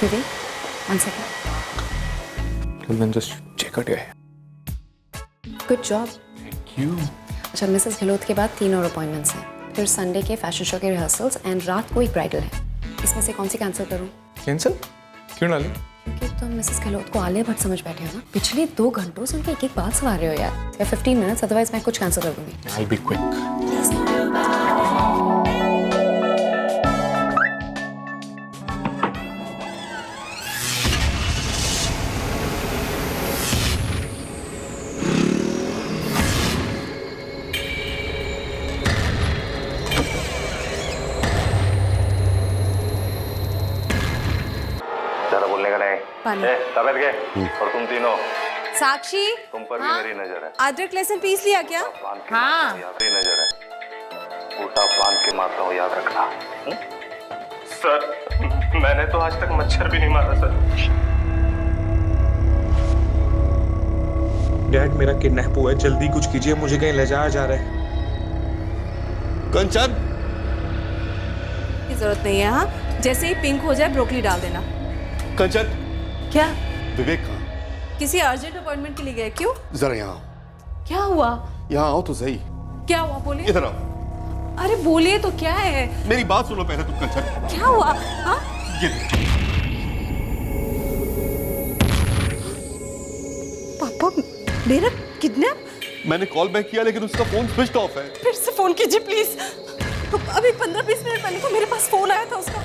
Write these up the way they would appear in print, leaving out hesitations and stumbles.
Vivek, 1 second. Then just check out your hair. Good job. Thank you. अच्छा, Mrs Gehlot के बाद 3 और appointments हैं, फिर संडे के फैशन शो के रिहर्सल्स एंड रात को एक ब्राइडल है। इसमें से कौन सी कैंसिल करूं? Cancel? क्यों डाली? क्योंकि तुम मिसेस गहलोत को आलिया भट्ट समझ बैठे हो ना। पिछले 2 घंटों से उनके एक बात सवार रहे हो यार। 15 मिनट्स, अदरवाइज मैं कुछ कैंसिल कर दूंगी। I'll be quick. ज़्यादा बोलने का नहीं। पानी। तब बैठ गए और तुम तीनों, साक्षी, तुम पर भी मेरी नजर है। अदरक लहसुन पीस लिया क्या? हाँ, मेरी नजर है। उल्टा बांध के मारता हूँ, याद रखना। सर, मैंने तो आज तक मच्छर भी नहीं मारा सर। डैड, मेरा किडनैप हुआ है, जल्दी कुछ कीजिए, मुझे कहीं ले जाया जा रहा है। कंचन, की जरूरत नहीं है। हाँ, जैसे ही पिंक हो जाए ब्रोकली डाल देना। कंचन, क्या? विवेक कहाँ? किसी अर्जेंट अपॉइंटमेंट के लिए गए? क्यों? जरा यहाँ आओ। क्या हुआ? यहाँ आओ तो सही। क्या हुआ, बोलिए। इधर आओ। अरे बोलिए तो, क्या है? मेरी बात सुनो पहले तुम। कंचन, क्या हुआ? हाँ? ये देखो। पापा, मेरा किडनैप? मैंने कॉल बैक किया लेकिन उसका फोन स्विच ऑफ है। फिर से फोन कीजिए प्लीज। अभी 15-20 मिनट पहले तो मेरे पास फोन आया था उसका।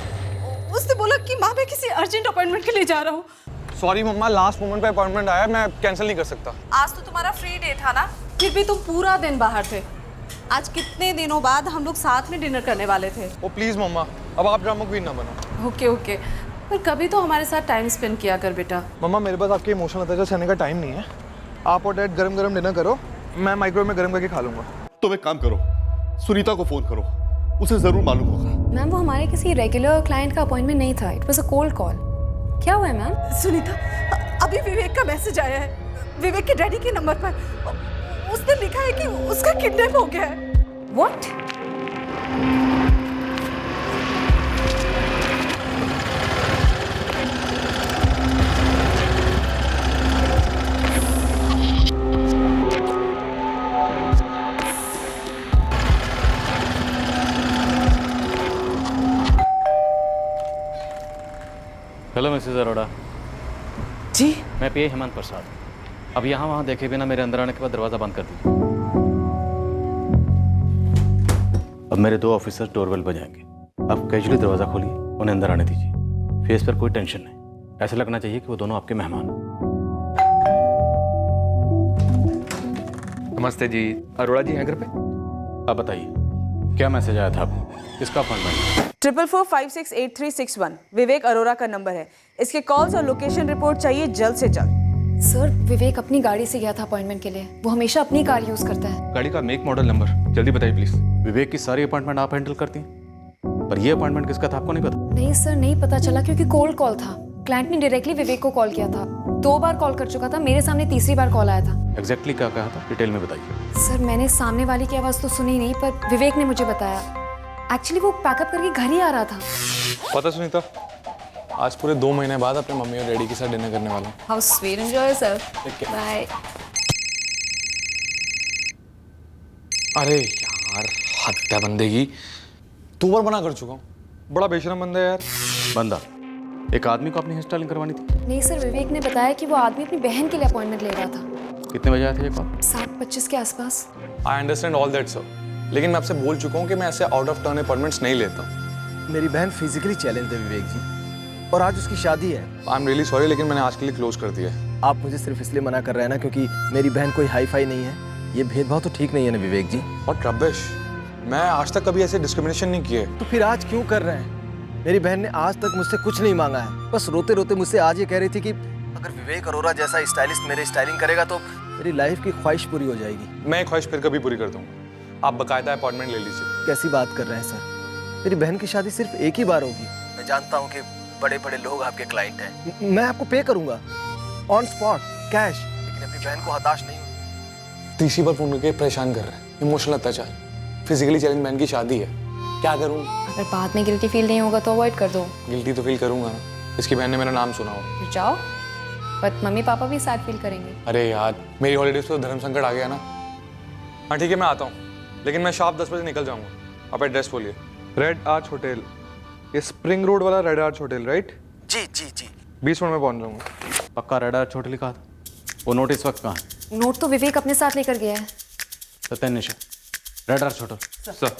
उसने बोला कि माँ, मैं किसी अर्जेंट अपॉइंटमेंट के लिए जा रहा हूँ। सॉरी मम्मा, लास्ट मोमेंट पे अपॉइंटमेंट आया, मैं कैंसिल नहीं कर सकता। आज तो तुम्हारा फ्री डे था ना, फिर भी तुम पूरा दिन बाहर थे। आज कितने दिनों बाद हम लोग साथ में डिनर करने वाले थे। ओ प्लीज मम्मा, अब आप ड्रामा क्वीन ना बनो। ओके ओके, पर कभी तो हमारे साथ टाइम स्पेंड किया कर बेटा। मम्मा, मेरे पास आपके इमोशनल अटैच सहने का टाइम नहीं है। आप और डैड गरम गरम डिनर करो, मैं माइक्रोवेव में गरम करके खा लूंगा। तुम एक काम करो, सुनीता को फोन करो, उसे जरूर मालूम होगा। मैम, वो हमारे किसी रेगुलर क्लाइंट का अपॉइंटमेंट नहीं था, it was a cold call. क्या हुआ है मैम? सुनीता, अभी विवेक का मैसेज आया है, विवेक के डैडी के नंबर पर। उसने लिखा है कि उसका किडनैप हो गया है। व्हाट? Hello Mrs Arora. जी? मैं पीए हेमंत प्रसाद। अब यहाँ वहाँ देखे बिना मेरे अंदर आने के बाद दरवाज़ा बंद कर दीजिए। अब मेरे 2 ऑफिसर डोरबेल बजाएंगे। अब कैजुअली दरवाज़ा खोलिए, उन्हें अंदर आने दीजिए। फेस पर कोई टेंशन नहीं, ऐसा लगना चाहिए कि वो दोनों आपके मेहमान हैं। नमस्ते जी, अरोड़ा जी हैं घर पे? अब बताइए, क्या मैसेज आया था आपको? किसका अपॉइंटमेंट? 44468361 विवेक अरोड़ा का नंबर है। इसके कॉल्स और लोकेशन रिपोर्ट चाहिए जल्द से जल्द। सर, विवेक अपनी गाड़ी से गया था अपॉइंटमेंट के लिए। वो हमेशा अपनी कार यूज करता है। गाड़ी का मेक मॉडल नंबर जल्दी बताइए प्लीज। विवेक की सारी अपॉइंटमेंट आप हैंडल करती हैं, पर ये अपॉइंटमेंट किसका था आपको नहीं पता? नहीं सर, नहीं पता चला क्योंकि कोल्ड कॉल था। क्लाइंट ने डायरेक्टली विवेक को कॉल किया था। 2 बार कॉल कर चुका था, मेरे सामने तीसरी बार कॉल आया था। एग्जैक्टली क्या कहा था, डिटेल में बताइए। सर, मैंने सामने वाली की आवाज़ तो सुनी नहीं, पर विवेक ने मुझे बताया। एक्चुअली वो पैकअप करके घर ही आ रहा था। पता सुनीता, आज पूरे 2 महीने बाद अपने मम्मी और डैडी के साथ डिनर करने वाला हूँ। How sweet, enjoy yourself. Bye. अरे यार, हद है बंदे की। 2 बार मना कर चुका हूँ, बड़ा बेशरम बंदा है यार। बंदा, एक आदमी को अपनी हेयर स्टाइलिंग करवानी थी। नहीं सर, विवेक ने बताया कि वो आदमी अपनी बहन के लिए अपॉइंटमेंट ले रहा था। कितने बजे आया था ये कॉल? 7:25 के आसपास। I understand all that sir, लेकिन मैं आपसे बोल चुका हूँ कि मैं ऐसे आउट ऑफ टर्न अपॉइंटमेंट्स नहीं लेता हूँ। मेरी बहन फिजिकली चैलेंज है विवेक जी, और आज उसकी शादी है। आई एम रियली सॉरी, लेकिन मैंने आज के लिए क्लोज कर दिया है। आप मुझे सिर्फ इसलिए मना कर रहे हैं ना क्योंकि मेरी बहन कोई हाई फाई नहीं है। ये भेदभाव तो ठीक नहीं है ना विवेक जी। और रबिश, मैं आज तक कभी ऐसे डिस्क्रिमिनेशन नहीं किए। तो फिर आज क्यों कर रहे हैं? मेरी बहन ने आज तक मुझसे कुछ नहीं मांगा है, बस रोते रोते मुझसे आज ये कह रही थी कि अगर विवेक अरोड़ा जैसा स्टाइलिस्ट मेरे स्टाइलिंग करेगा तो मेरी लाइफ की ख्वाहिश पूरी हो जाएगी। मैं ख्वाहिश फिर कभी पूरी कर दूंगा, आप बकायदा अपॉइंटमेंट ले लीजिए। कैसी बात कर रहे हैं सर? मेरी बहन की शादी सिर्फ एक ही बार होगी। मैं जानता हूँ कि बड़े बड़े लोग आपके क्लाइंट हैं, मैं आपको पे करूंगा ऑन स्पॉट कैश, लेकिन अपनी बहन को हताश नहीं हूँ। तीसरी बार फोन करके परेशान कर रहे हैं। इमोशनल अत्याचार, फिजिकली चैलेंज मैन की शादी है, क्या करूँ? अगर बाद में गिल्टी फील नहीं होगा तो अवॉइड कर दो। गिल्टी तो फील करूंगा ना, इसकी बहन ने मेरा नाम सुना हो। फिर जाओ, बट मम्मी पापा भी सैड फील करेंगे। अरे यार, मेरी हॉलीडेज पे तो धर्म संकट आ गया ना। हाँ ठीक है, मैं आता हूँ, लेकिन मैं शार्प 10 बजे निकल जाऊँगा। आप एड्रेस बोलिए। रेड आर्च होटल, ये स्प्रिंग रोड वाला रेड आर्च होटल, राइट? जी जी जी। 20 मिनट में पहुंच जाऊंगा। पक्का रेडार छोटे लिखा था? वो नोट इस वक्त कहाँ है? नोट तो विवेक अपने साथ लेकर गया है। सत्यन निशा, रेडार छोटो। सर,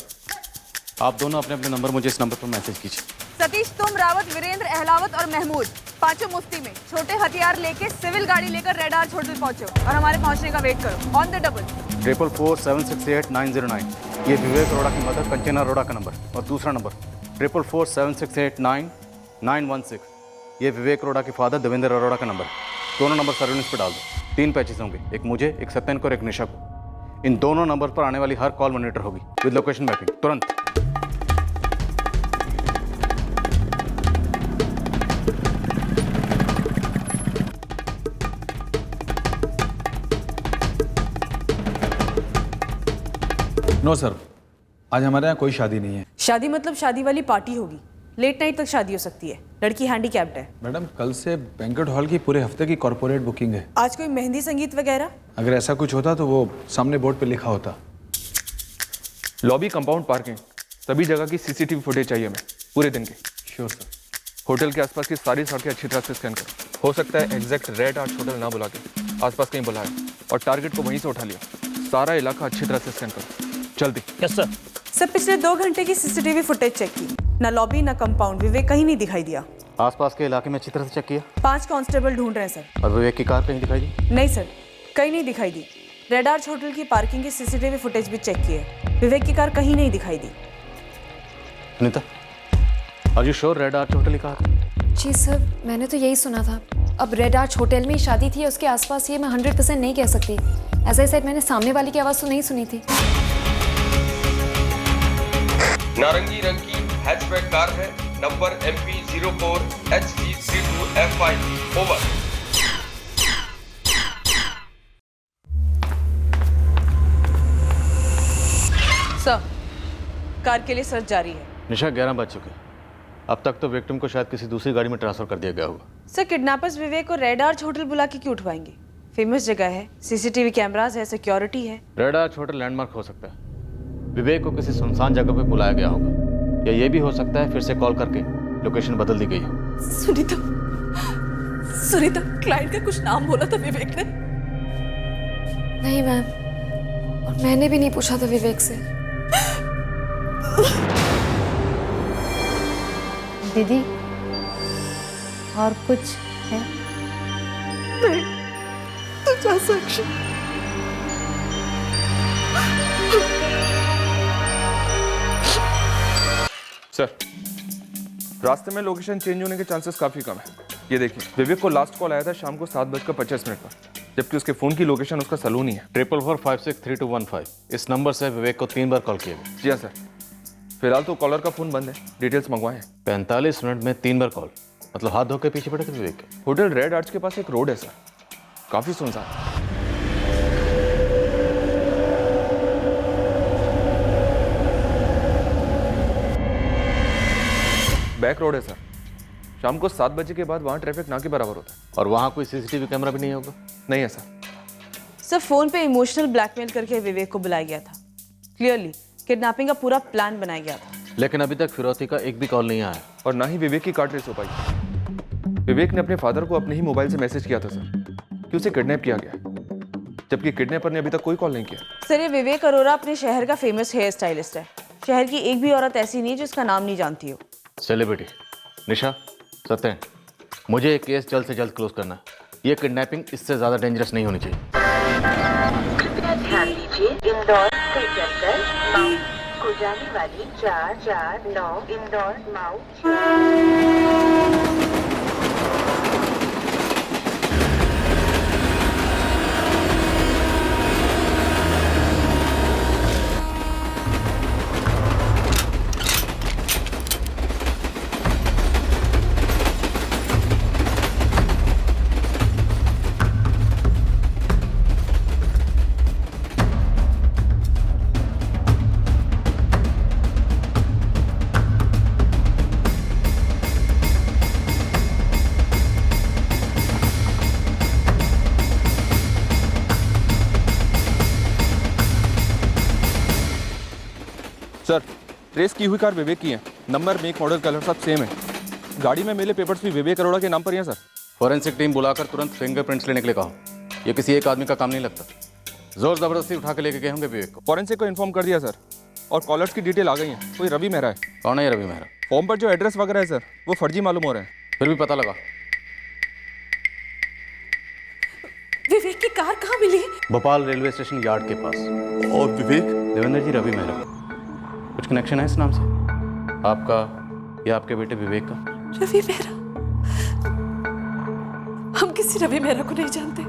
आप दोनों अपने अपने नंबर मुझे इस नंबर पर मैसेज कीजिए। सतीश, तुम, रावत, वीरेंद्र, अहलावत और महमूद पांचों मुफ्ती में छोटे हथियार लेके सिविल गाड़ी लेकर रेड आर्च होटल पहुंचो और हमारे पहुंचने का वेट करो। On the double. 444-768-909। ये विवेक अरोड़ा की मदर कंचना अरोड़ा का नंबर। और दूसरा नंबर 444-768-9916। ये विवेक अरोड़ा के फादर देवेंद्र अरोड़ा का नंबर। दोनों नंबर सर्विलेंस पे डाल दो। 3 पैचेस होंगे, एक मुझे, एक सत्यन को और एक निशा को। इन दोनों नंबर पर आने वाली हर कॉल मॉनिटर होगी विद लोकेशन मैपिंग, तुरंत। नो सर, आज हमारे यहाँ कोई शादी नहीं है। शादी मतलब शादी वाली पार्टी होगी। लेट नाइट तक शादी हो सकती है। लड़की हैंडीकैप्ड है। मैडम, कल से बैंक्वेट हॉल की पूरे हफ्ते की कॉर्पोरेट बुकिंग है। आज कोई मेहंदी संगीत वगैरह? अगर ऐसा कुछ होता तो वो सामने बोर्ड पे लिखा होता। लॉबी, कंपाउंड, पार्किंग, सभी जगह की सीसीटीवी फुटेज चाहिए हमें पूरे दिन की। Sure sir. होटल के आसपास की सारी सड़कें अच्छी तरह से स्कैन करो। हो सकता है एग्जैक्ट रेड आर्च होटल ना बुला के आसपास कहीं बुलाया और टारगेट को वहीं से उठा लिया। सारा इलाका अच्छी तरह से स्कैन करो, जल्दी। Yes sir. सर, पिछले 2 घंटे की सीसीटीवी फुटेज चेक की। ना लॉबी ना कंपाउंड, विवेक कहीं नहीं दिखाई दिया। आसपास के इलाके में अच्छी तरह से चेक किया? 5 कांस्टेबल ढूंढ रहे हैं सर। और विवेक की कार कहीं दिखाई दी? नहीं सर, कहीं नहीं दिखाई दी। रेड आर्च होटल की पार्किंग की सीसीटीवी फुटेज भी चेक की है। विवेक की कार कहीं नहीं दिखाई दी। Anita, are you sure red arch hotel लिखा था? जी सर, मैंने तो यही सुना था। अब रेड आर्च होटल में ही शादी थी, उसके आसपास ये मैं 100% नहीं कह सकती। एज आई सेड, मैंने सामने वाली की आवाज़ तो नहीं सुनी थी। नारंगी रंग की हैचबैक कार है, number MP04HG32F5। Over. Sir, car के लिए सर्च जारी है। निशा, 11 बज चुके हैं। अब तक तो विक्टिम को शायद किसी दूसरी गाड़ी में ट्रांसफर कर दिया गया होगा। सर, किडनैपर्स विवेक को रेड आर्च होटल बुला के क्यों उठवाएंगे? फेमस जगह है, सीसीटीवी कैमरास है, सिक्योरिटी है। रेड आर्च होटल लैंडमार्क हो सकता है। विवेक को किसी सुनसान जगह पे बुलाया गया होगा, या ये भी हो सकता है फिर से कॉल करके लोकेशन बदल दी गई हो। सुनीता, क्लाइंट का कुछ नाम बोला था विवेक ने? नहीं मैम, और मैंने भी नहीं पूछा था विवेक से। दीदी, और कुछ है? तो जा साक्षी। सर, रास्ते में लोकेशन चेंज होने के चांसेस काफी कम है। ये देखिए, विवेक को लास्ट कॉल आया था शाम को 7:25 पर, जबकि उसके फोन की लोकेशन उसका सलून ही है। 444563215। इस नंबर से विवेक को 3 बार कॉल किया गया। जी हाँ सर। फिलहाल तो कॉलर का फोन बंद है, डिटेल्स मंगवाए हैं। 45 मिनट में 3 बार कॉल, मतलब हाथ धो के पीछे पड़े थे विवेक के। होटल रेड आर्च के पास एक रोड है सर, काफी सुनसान। बैक रोड है सर। शाम को 7 बजे के बाद वहाँ ट्रैफिक ना के बराबर होता है। और वहाँ कोई सीसीटीवी कैमरा भी नहीं होगा? नहीं है सर। सर, फोन पे इमोशनल ब्लैकमेल करके विवेक को बुलाया गया था। क्लियरली किडनैपिंग का पूरा प्लान बनाया गया था। लेकिन अभी तक फिरौती का एक भी कॉल नहीं आया। और ना ही विवेक की कार ट्रेस हो पाई। विवेक ने अपने फादर को अपने ही मोबाइल से मैसेज किया था सर कि उसे किडनैप किया गया, जबकि किडनैपर ने अभी तक कोई कॉल नहीं किया। सर, ये विवेक अरोड़ा अपने शहर का फेमस हेयर स्टाइलिस्ट है। शहर की एक भी औरत ऐसी नहीं जिसका नाम नहीं जानती हो। सेलिब्रिटी। निशा, सत्यन, मुझे ये केस जल्द से जल्द क्लोज करना है। ये किडनैपिंग इससे ज़्यादा डेंजरस नहीं होनी चाहिए। कृपया ध्यान दीजिए, इंदौर से चलकर माऊ को जाने वाली 449 इंदौर माऊ सर, ट्रेस की हुई कार विवेक की है। नंबर, मेक, मॉडल, कलर सब सेम है। गाड़ी में मिले पेपर्स भी विवेक अरोड़ा के नाम पर ही हैं सर। फॉरेंसिक टीम बुलाकर तुरंत फिंगरप्रिंट्स लेने के लिए कहो। ये किसी एक आदमी का काम नहीं लगता। जोर जबरदस्ती उठा के लेके गए होंगे विवेक को। फॉरेंसिक को इन्फॉर्म कर दिया सर, और कॉलर्स की डिटेल आ गई है। कोई रवि मेहरा है। कौन है ये रवि मेहरा? फॉर्म पर जो एड्रेस वगैरह है सर, वो फर्जी मालूम हो रहे हैं। फिर भी पता लगा। विवेक की कार कहाँ मिली? भोपाल रेलवे स्टेशन यार्ड के पास। और विवेक? देवेंद्र जी, रवि मेहरा। कुछ कनेक्शन है इस नाम से आपका या आपके बेटे विवेक का? रवि मेहरा? हम किसी रवि मेहरा को नहीं जानते।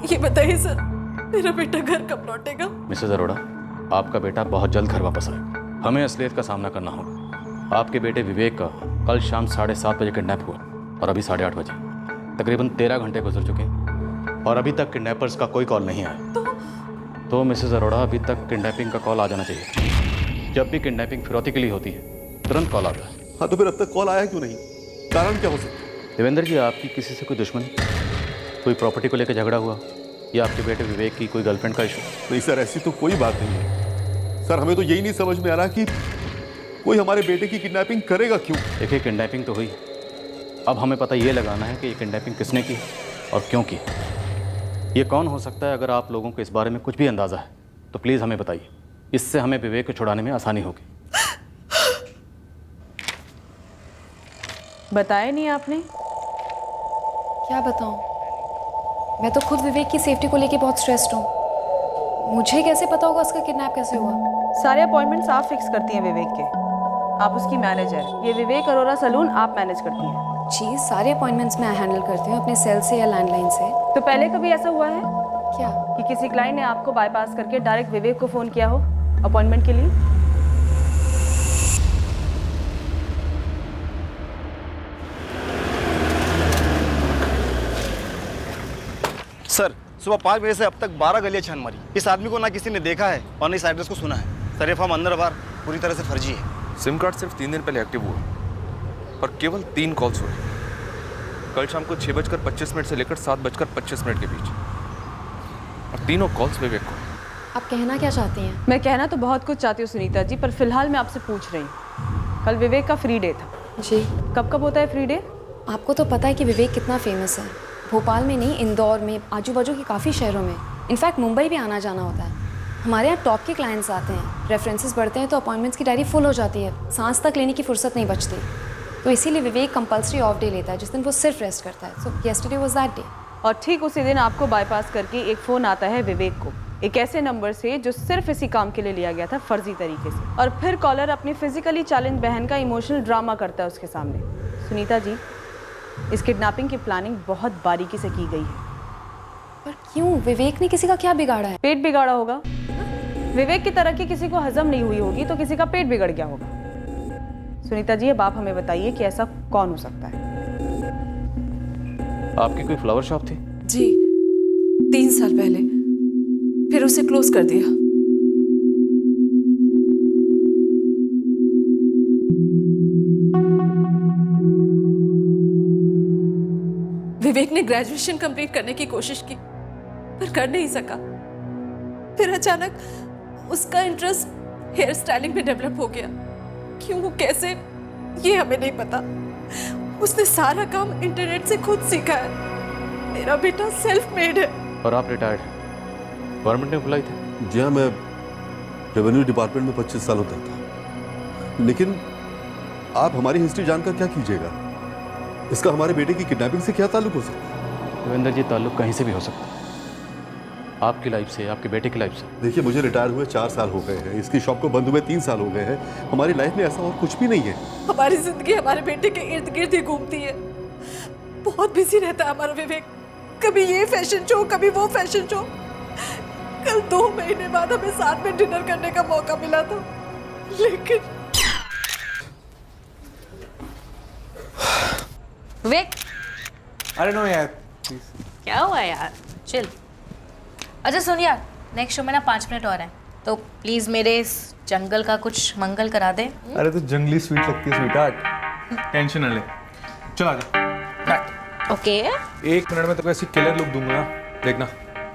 ये बताइए सर, मेरा बेटा घर कब लौटेगा? मिसेस अरोड़ा, आपका बेटा बहुत जल्द घर वापस आएगा। हमें असलियत का सामना करना होगा। आपके बेटे विवेक का कल शाम 7:30 बजे किडनैप हुआ और अभी 8:30 बजे। तकरीबन 13 घंटे गुजर चुके हैं और अभी तक किडनैपर्स का कोई कॉल नहीं आया। तो मिसेस अरोड़ा, अभी तक किडनैपिंग का कॉल आ जाना चाहिए। जब भी किडनैपिंग फिरौती के लिए होती है तुरंत कॉल आता है। हाँ, तो फिर अब तक कॉल आया क्यों नहीं? कारण क्या हो सकता है? देवेंद्र जी, आपकी किसी से कोई दुश्मनी, कोई प्रॉपर्टी को लेकर झगड़ा हुआ या आपके बेटे विवेक की कोई गर्लफ्रेंड का इशू? नहीं सर, ऐसी तो कोई बात नहीं है सर। हमें तो यही नहीं समझ में आ रहा कि कोई हमारे बेटे की किडनैपिंग करेगा क्यों। देखिए, किडनैपिंग तो हुई, अब हमें पता ये लगाना है कि ये किडनैपिंग किसने की और क्यों की। ये कौन हो सकता है? अगर आप लोगों को इस बारे में कुछ भी अंदाज़ा है तो प्लीज़ हमें बताइए। इससे हमें विवेक को छुड़ाने में आसानी होगी। बताया नहीं आपने? क्या बताऊं? मैं तो खुद विवेक की सेफ्टी को लेके बहुत स्ट्रेस्ड हूँ। मुझे कैसे पता होगा उसका किडनैप कैसे हुआ? सारे अपॉइंटमेंट्स आप फिक्स करती हैं विवेक के। आप उसकी मैनेजर। ये विवेक अरोड़ा सलून आप मैनेज करती हैं। जी, सारे अपॉइंटमेंट्स मैं हैंडल करती हूँ अपने सेल से या लैंडलाइन से। तो पहले कभी ऐसा हुआ है क्या कि किसी क्लाइंट ने आपको बाईपास करके डायरेक्ट विवेक को फ़ोन किया हो अपॉइंटमेंट के लिए? सर, सुबह 5 बजे से अब तक 12 गलियां छान मारी। इस आदमी को ना किसी ने देखा है और ना इस एड्रेस को सुना है। सर, ये फॉर्म अंदर बाहर पूरी तरह से फर्जी है। सिम कार्ड सिर्फ 3 दिन पहले एक्टिव हुआ और केवल 3 कॉल्स हुए। कल शाम को 6:25 से लेकर 7:25 के बीच, और तीनों कॉल्स विवेक को। आप कहना क्या चाहती हैं? मैं कहना तो बहुत कुछ चाहती हूँ सुनीता जी, पर फिलहाल मैं आपसे पूछ रही हूँ। कल विवेक का फ्री डे था। जी। कब कब होता है फ्री डे? आपको तो पता है कि विवेक कितना फेमस है। भोपाल में नहीं, इंदौर में, आजू बाजू के काफ़ी शहरों में, इनफैक्ट मुंबई भी आना जाना होता है। हमारे यहाँ टॉप के क्लाइंट्स आते हैं, रेफरेंसेस बढ़ते हैं तो अपॉइंटमेंट्स की डायरी फुल हो जाती है। सांस तक लेने की फुर्सत नहीं बचती। तो इसीलिए विवेक कंपल्सरी ऑफ डे लेता है जिस दिन वो सिर्फ रेस्ट करता है। सो येस्टरडे वाज दैट डे। और ठीक उसी दिन आपको बाईपास करके एक फ़ोन आता है विवेक को, एक ऐसे नंबर से जो सिर्फ इसी काम के लिए लिया गया था, फर्जी तरीके से। और फिर कॉलर अपनी फिजिकली चैलेंज बहन का इमोशनल ड्रामा करता है उसके सामने। सुनीता जी, इस किडनैपिंग की प्लानिंग बहुत बारीकी से की गई है। पर क्यों? विवेक ने किसी का क्या बिगाड़ा है? पेट बिगाड़ा होगा। विवेक की तरक्की किसी को हजम नहीं हुई होगी तो किसी का पेट बिगड़ गया होगा। सुनीता जी, अब आप हमें बताइए कि ऐसा कौन हो सकता है? आपकी कोई फ्लावर शॉप थी? जी, 3 साल पहले, फिर उसे क्लोज कर दिया। विवेक ने ग्रेजुएशन कंप्लीट करने की कोशिश की पर कर नहीं सका। फिर अचानक उसका इंटरेस्ट हेयर स्टाइलिंग में डेवलप हो गया। क्यों, कैसे, ये हमें नहीं पता। उसने सारा काम इंटरनेट से खुद सीखा है। मेरा बेटा सेल्फ मेड है। और आप रिटायर्ड हैं? गवर्नमेंट ने बुलाई थी? जी हाँ, मैं रेवेन्यू डिपार्टमेंट में 25 सालों तक था। लेकिन आप हमारी हिस्ट्री जानकर क्या कीजिएगा? इसका हमारे बेटे की किडनैपिंग से क्या ताल्लुक हो सकता है? देवेंद्र जी, ताल्लुक कहीं से भी हो सकता है। आपकी लाइफ से, आपके बेटे की लाइफ से। देखिए, मुझे रिटायर हुए 4 साल हो गए हैं। इसकी शॉप को बंद हुए 3 साल हो गए हैं। हमारी लाइफ में ऐसा और कुछ भी नहीं है। हमारी जिंदगी हमारे बेटे के इर्द गिर्द ही घूमती है। बहुत बिजी रहता है हमारा विवेक। कभी ये फैशन शो, कभी वो फैशन शो। कल 2 महीने बाद हमें साथ में डिनर करने का मौका मिला था, लेकिन विवेक, अरे नो यार, क्या हुआ यार? चिल। अच्छा सुन यार, नेक्स्ट शो में ना 5 मिनट और हैं, तो प्लीज मेरे इस जंगल का कुछ मंगल करा दे। अरे तो जंगली स्वीट लगती है स्वीटहार्ट, टेंशन ना ले। चल आजा। ओके। 1 मिनट में तो ऐसी किलर लुक दूंगा ना, देखना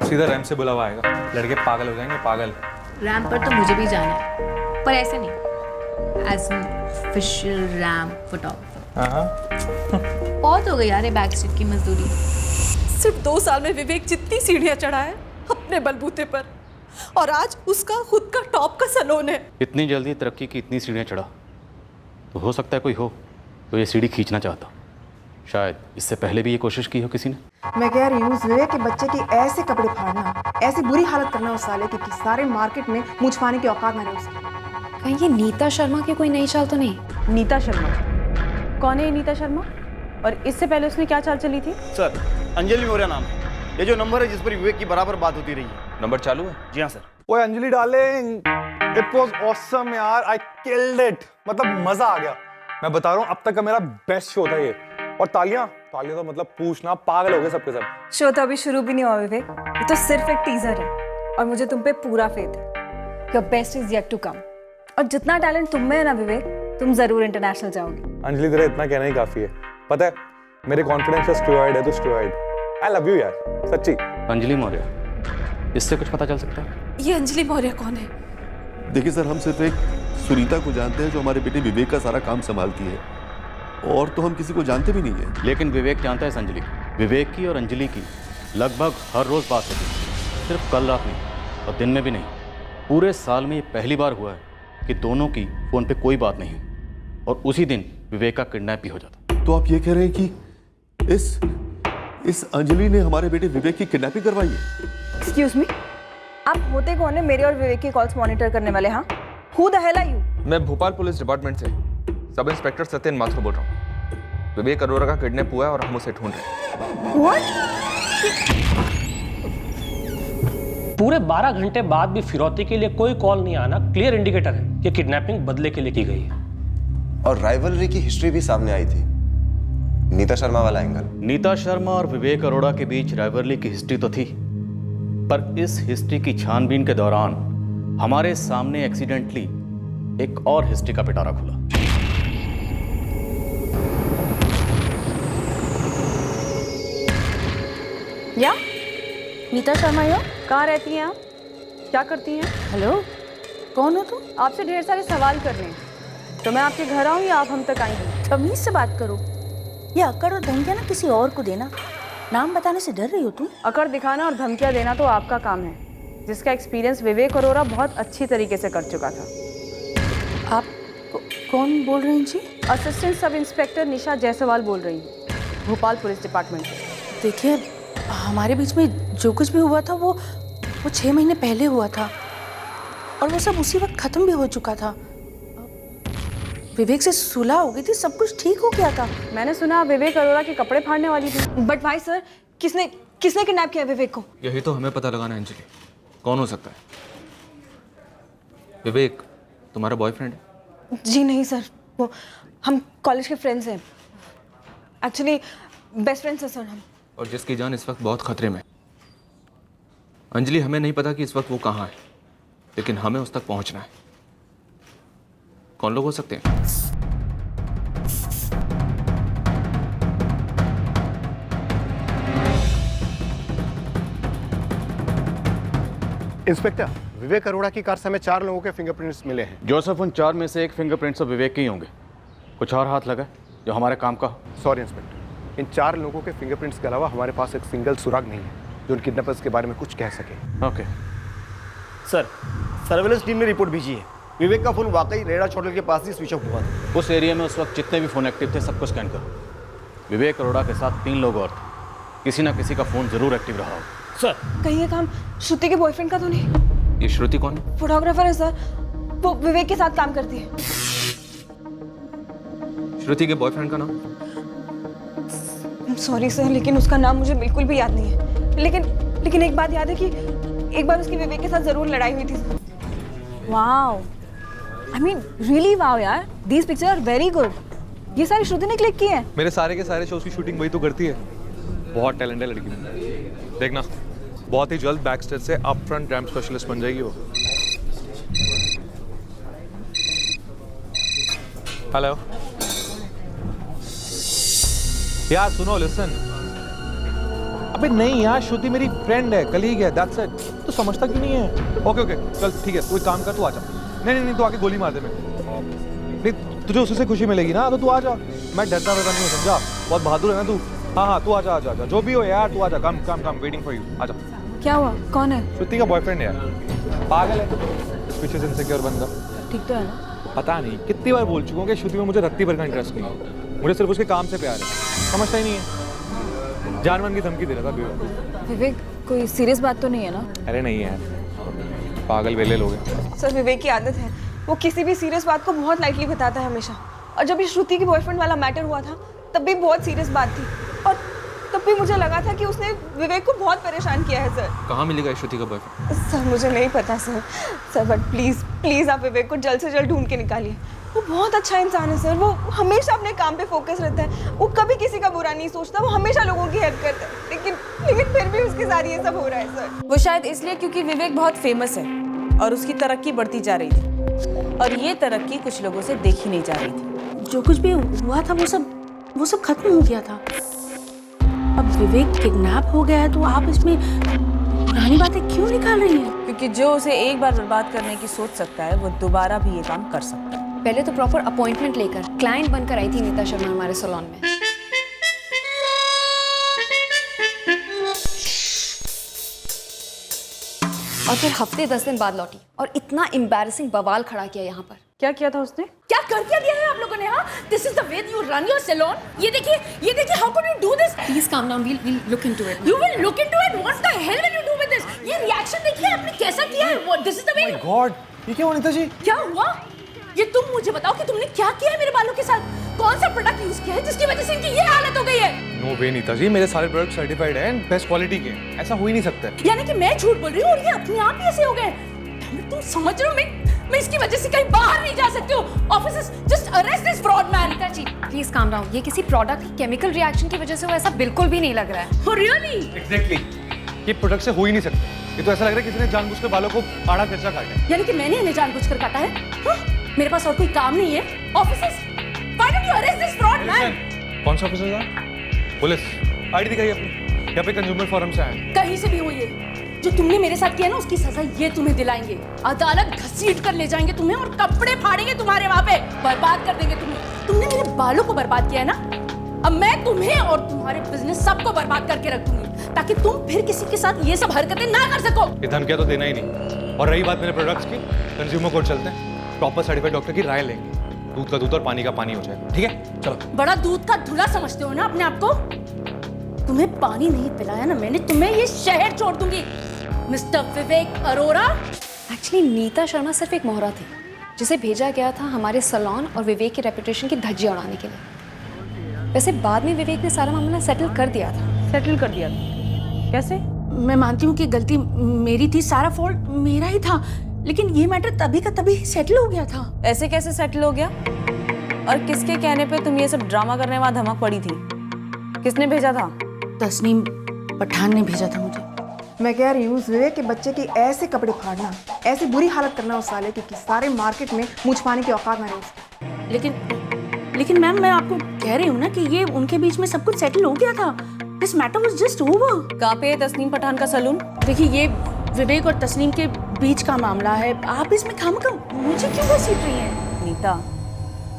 सीधा रैम से बुलावा आएगा। लड़के पागल हो जाएंगे, पागल। रैम पर तो मुझे भी जाना है, पर ऐसे नहीं, as an official ram photographer. बहुत हो गई यार ये बैक सीट की मजदूरी। सिर्फ 2 साल में विवेक जितनी सीढ़ियां चढ़ा है अपने बलबूते पर, और आज उसका खुद का टॉप का सैलून है। इतनी जल्दी तरक्की की इतनी सीढ़ियाँ चढ़ा तो हो सकता है कोई हो तो ये सीढ़ी खींचना चाहता। शायद इससे पहले भी ये कोशिश की हो किसी ने। मैं कह रही हूँ विवेक के बच्चे की ऐसे कपड़े फाड़ना, ऐसी बुरी हालत करना उस साले की कि सारे मार्केट में मुंह छुपाने की औकात ना रहे उसकी। कहीं ये नीता शर्मा की कोई नई चाल तो नहीं? नीता शर्मा? कौन है ये नीता शर्मा? और इससे पहले उसने क्या चाल चली थी? सर अंजलि मौर्य नाम है। ये जो नंबर है जिस पर विवेक की बराबर बात होती रही है। नंबर चालू है? जी हाँ सर। ओए Anjali darling, it was awesome यार, आई किल्ड इट। मतलब मजा आ गया। मैं बता रहा हूँ अब तक का मेरा बेस्ट शो था ये। और तालियां तो मतलब पूछना, पागल हो गए सबके सब। शो तो अभी शुरू भी नहीं हुआ विवेक, ये तो सिर्फ एक टीजर है और मुझे तुम पे पूरा फेथ है। Your best is yet to come. और जितना टैलेंट तुम में है ना विवेक, तुम जरूर इंटरनेशनल जाओगे। अंजलि तेरा इतना कहना ही काफी है। पता है मेरे कॉन्फिडेंस का स्टेरॉइड है तो स्टेरॉइड। आई लव यू यार, सच्ची। अंजलि मौर्य, इससे कुछ पता चल सकता है? ये अंजलि मौर्य कौन है? देखिए सर, हम सिर्फ एक सुनीता को जानते हैं जो हमारे बेटे विवेक का सारा काम संभालती है, और तो हम किसी को जानते भी नहीं है। लेकिन विवेक जानता है अंजलि। विवेक की और अंजलि की लगभग हर रोज बात होती है, सिर्फ कल रात नहीं और दिन में भी नहीं। पूरे साल में ये पहली बार हुआ है कि दोनों की फोन पे कोई बात नहीं हुई और उसी दिन विवेक का किडनैप भी हो जाता। तो आप ये कह रहे हैं कि इस अंजलि ने हमारे बेटे विवेक की किडनैपिंग करवाई है? एक्सक्यूज मी, आप होते कौन है मेरे और विवेक की कॉल्स मॉनिटर करने वाले? हाँ, who the hell are you? मैं भोपाल पुलिस डिपार्टमेंट से सब इंस्पेक्टर सत्यन माथुर बोल रहा हूँ। विवेक अरोरा का किडनैप हुआ है और हम उसे ढूंढ रहे हैं। पूरे 12 घंटे बाद भी फिरौती के लिए कोई कॉल नहीं आना क्लियर इंडिकेटर है कि किडनैपिंग बदले के लिए की गई है। और राइवलरी की हिस्ट्री भी सामने आई थी, नीता शर्मा वाला एंगल। नीता शर्मा और विवेक अरोड़ा के बीच राइवलरी की हिस्ट्री तो थी, पर इस हिस्ट्री की छानबीन के दौरान हमारे सामने एक्सीडेंटली एक और हिस्ट्री का पिटारा खुला। या नीता शर्मा यो, कहाँ रहती हैं आप? क्या करती हैं? हेलो, कौन हो तुम? आपसे ढेर सारे सवाल करने हैं, तो मैं आपके घर आऊँ या आप हम तक आएंगी? तमीज से बात करो। ये अकड़ और धमकियां ना किसी और को देना। नाम बताने से डर रही हो तुम? अकड़ दिखाना और धमकियां देना तो आपका काम है, जिसका एक्सपीरियंस विवेक अरोरा बहुत अच्छी तरीके से कर चुका था। आप कौन बोल रही हैं जी? असिस्टेंट सब इंस्पेक्टर निशा जायसवाल बोल रही हूँ, भोपाल पुलिस डिपार्टमेंट से। देखिए, हमारे बीच में जो कुछ भी हुआ था वो 6 महीने पहले हुआ था और वो सब उसी वक्त खत्म भी हो चुका था। विवेक से सुलह हो गई थी, सब कुछ ठीक हो गया था। मैंने सुना आप विवेक अरोरा के कपड़े फाड़ने वाली थी। बट भाई सर, किसने किडनैप किया विवेक को? यही तो हमें पता लगाना है अंजलि, कौन हो सकता है? विवेक तुम्हारा बॉयफ्रेंड है? जी नहीं सर, वो हम कॉलेज के फ्रेंड्स हैं। एक्चुअली बेस्ट फ्रेंड्स हैं सर हम। और जिसकी जान इस वक्त बहुत खतरे में। अंजलि, हमें नहीं पता कि इस वक्त वो कहाँ है, लेकिन हमें उस तक पहुंचना है। कौन लोग हो सकते हैं? इंस्पेक्टर, विवेक अरोड़ा की कार से हमें 4 लोगों के फिंगरप्रिंट्स मिले हैं। जोसेफ, उन 4 में से एक फिंगरप्रिंट्स तो विवेक के ही होंगे। कुछ और हाथ लगा जो हमारे काम का हो? सॉरी इंस्पेक्टर, इन 4 लोगों के फिंगरप्रिंट्स के अलावा हमारे पास एक सिंगल सुराग नहीं है जो उन किडनैपर्स के बारे में कुछ कह सके। ओके सर, सर्वेलेंस टीम ने रिपोर्ट भेजी है। विवेक का फोन वाकई रेडा होटल के पास ही स्विच ऑफ हुआ था। उस एरिया में उस वक्त जितने भी फोन एक्टिव थे सबको स्कैन करो। विवेक अरोड़ा के साथ 3 लोग और थे, किसी ना किसी का फोन जरूर एक्टिव रहा हो। सर, कहीं ये काम श्रुति के बॉयफ्रेंड का तो नहीं? ये श्रुति कौन है? फोटोग्राफर है सर, वो विवेक के साथ काम करती है। श्रुति के बॉयफ्रेंड का नाम? सॉरी सर, लेकिन उसका नाम मुझे बिल्कुल भी याद नहीं है। लेकिन एक बात याद है कि एक बार उसकी विवेक के साथ जरूर लड़ाई हुई थी। Wow, I mean really wow यार, these picture are very good. ये सारी श्रुति ने क्लिक की है। मेरे सारे के सारे शोज की शूटिंग वही तो करती है। बहुत टैलेंट है लड़की, देखना बहुत ही जल्द बैक स्टेज से अप फ्रंट रैम्प स्पेशलिस्ट बन जाएगी वो। हेलो यार, सुनो, लिसन। अबे नहीं यार, श्रुति मेरी फ्रेंड है, कलीग है, दैट्स इट। तो समझता क्यों नहीं है? ओके चल ठीक है, कोई काम कर, तू आ जा। नहीं, तू आके गोली मार दे मेरे को। नहीं तुझे उससे खुशी मिलेगी ना, तो तू आ जा। मैं डरता वरता नहीं हूँ, समझा? बहुत बहादुर है ना तू। हाँ तू आ जा, जो भी हो यार, तू आ जा। कम कम कम, वेटिंग फॉर यू। आ जा। क्या हुआ? कौन है? श्रुति का बॉयफ्रेंड है यार, पागल है, पीछे से इनसिक्योर बंदा। ठीक तो है ना? पता नहीं कितनी बार बोल चुका हूँ कि श्रुति में मुझे रत्ती भर का इंटरेस्ट नहीं है, मुझे सिर्फ उसके काम से प्यार है। समझता ही नहीं है, जानवर की धमकी दे रहा था बेवकूफ। विवेक, कोई सीरियस बात तो नहीं है ना? अरे नहीं यार, पागल वेले लोग हैं। सर, विवेक की आदत है, वो किसी भी सीरियस बात को बहुत लाइटली बताता है हमेशा। और जब ये श्रुति की बॉयफ्रेंड वाला मैटर हुआ था तब भी बहुत सीरियस बात थी, और तब भी मुझे लगा था कि उसने विवेक को बहुत परेशान किया है। सर, कहाँ मिलेगा श्रुति का बॉयफ्रेंड? सर मुझे नहीं पता सर, बट प्लीज प्लीज आप विवेक को जल्द से जल्द ढूंढ के निकालिए। वो बहुत अच्छा इंसान है सर, वो हमेशा अपने काम पे फोकस रहता है, वो कभी किसी का बुरा नहीं सोचता, वो हमेशा लोगों की हेल्प करता है, लेकिन फिर भी उसके साथ ये सब हो रहा है सर। वो शायद इसलिए क्योंकि विवेक बहुत फेमस है और उसकी तरक्की बढ़ती जा रही थी, और ये तरक्की कुछ लोगों से देखी नहीं जा रही थी। जो कुछ भी हुआ था वो सब खत्म हो गया था। अब विवेक किडनैप हो गया है तो आप इसमें पुरानी बातें क्यों निकाल रही हैं? क्योंकि जो उसे एक बार बर्बाद करने की सोच सकता है वो दोबारा भी ये काम कर सकता है। पहले तो प्रॉपर अपॉइंटमेंट लेकर क्लाइंट बनकर आई थी नीता शर्मा हमारे सैलून में। और फिर हफ्ते 10 दिन बाद लौटी और इतना एम्बैरेसिंग बवाल खड़ा किया यहाँ पर। क्या किया था उसने? क्या कर क्या दिया है आप लोगों ने? हाँ, this is the way you run your salon. ये देखिए how can you do this? Please calm down, we'll look into it. You will look into it? What the hell will you do with this? ये reaction देखिए आपने कैसा किया है। This is the way. My God, ये क्या हुआ नीता जी? क्या हुआ? ये तुम मुझे बताओ कि तुमने क्या किया है मेरे बालों के साथ? कौन सा प्रोडक्ट यूज किया है जिसकी वजह से इनकी ये हालत हो गई है? नो वे नीता जी, मेरे सारे प्रोडक्ट सर्टिफाइड हैं, बेस्ट क्वालिटी के, ऐसा हो ही नहीं सकता। यानी कि मैं झूठ बोल रही हूँ और ये अपने आप ही ऐसे हो गए? तुम समझ रहे हो मैं इसकी वजह से कहीं बाहर नहीं जा सकती हूँ। Officers just arrest this fraud man. Nita ji please calm down, ये किसी प्रोडक्ट की केमिकल रिएक्शन की वजह से हुआ ऐसा बिल्कुल भी नहीं लग रहा है। Oh really? Exactly, ये प्रोडक्ट से हो ही नहीं सकता। ये तो ऐसा लग रहा है किसी ने जानबूझकर बालों को आड़ा तिरछा काटा है। यानी कि मैंने इन्हें जानबूझकर काटा है? हाँ? मेरे पास और कोई काम नहीं है? Officers, why don't you arrest this fraud man? कौन सा ऑफिसर था? पुलिस। आईडी दिखाइए अपनी। यहाँ पे कंज्यूमर फोरम से आए। कहीं से भी हो ये, जो तुमने मेरे साथ किया ना उसकी सजा ये तुम्हें दिलाएंगे। अदालत घसीट कर ले जाएंगे तुम्हें और कपड़े फाड़ेंगे तुम्हारे वहां पे, बर्बाद कर देंगे तुम्हें। तुमने मेरे बालों को बर्बाद किया है ना, अब मैं तुम्हें और तुम्हारे बिजनेस सबको बर्बाद करके रख दूंगी ताकि तुम फिर किसी के साथ ये सब हरकतें ना कर सको। ये धमकियां तो देना ही नहीं। और रही बात मेरे प्रोडक्ट्स की, कंज्यूमर कोर्ट चलते हैं, प्रॉपर सर्टिफाइड डॉक्टर की राय लेंगे, दूध का दूध और पानी का पानी हो जाएगा। ठीक है, चलो। बड़ा दूध का धुला समझते हो ना अपने आप को? तुम्हें पानी नहीं पिलाया ना मैंने, तुम्हें ये शहर छोड़ दूंगी। मिस्टर विवेक अरोरा। एक्चुअली नीता शर्मा सिर्फ एक मोहरा थी जिसे भेजा गया था हमारे सैलून और विवेक की रेपुटेशन की धज्जियां उड़ाने के लिए। वैसे बाद में विवेक ने सारा मामला सेटल कर दिया था। सेटल कर दिया था? कैसे? मैं मानती हूँ कि गलती मेरी थी, सारा फॉल्ट मेरा ही था, लेकिन ये मैटर तभी का तभी सेटल हो गया था। ऐसे कैसे सेटल हो गया? और किसके कहने पे तुम ये सब ड्रामा करने वहां धमक पड़ी थी? किसने भेजा था? तस्नीम पठान ने भेजा था मुझे। मैं कह रही हूँ विवेक के बच्चे के ऐसे कपड़े फाड़ना, ऐसी बुरी हालत करना उस साले की कि सारे मार्केट में मुझ पाने की औकात ना रही। लेकिन मैम मैं आपको कह रही हूँ ना कि ये उनके बीच में सब कुछ सेटल हो गया था। This matter was just over. कहाँ पे है तस्नीम पठान का सैलून? देखिए ये विवेक और तस्नीम के बीच का मामला है, आप इसमें खामखा मुझे क्यों घसीट रही हैं? नीता,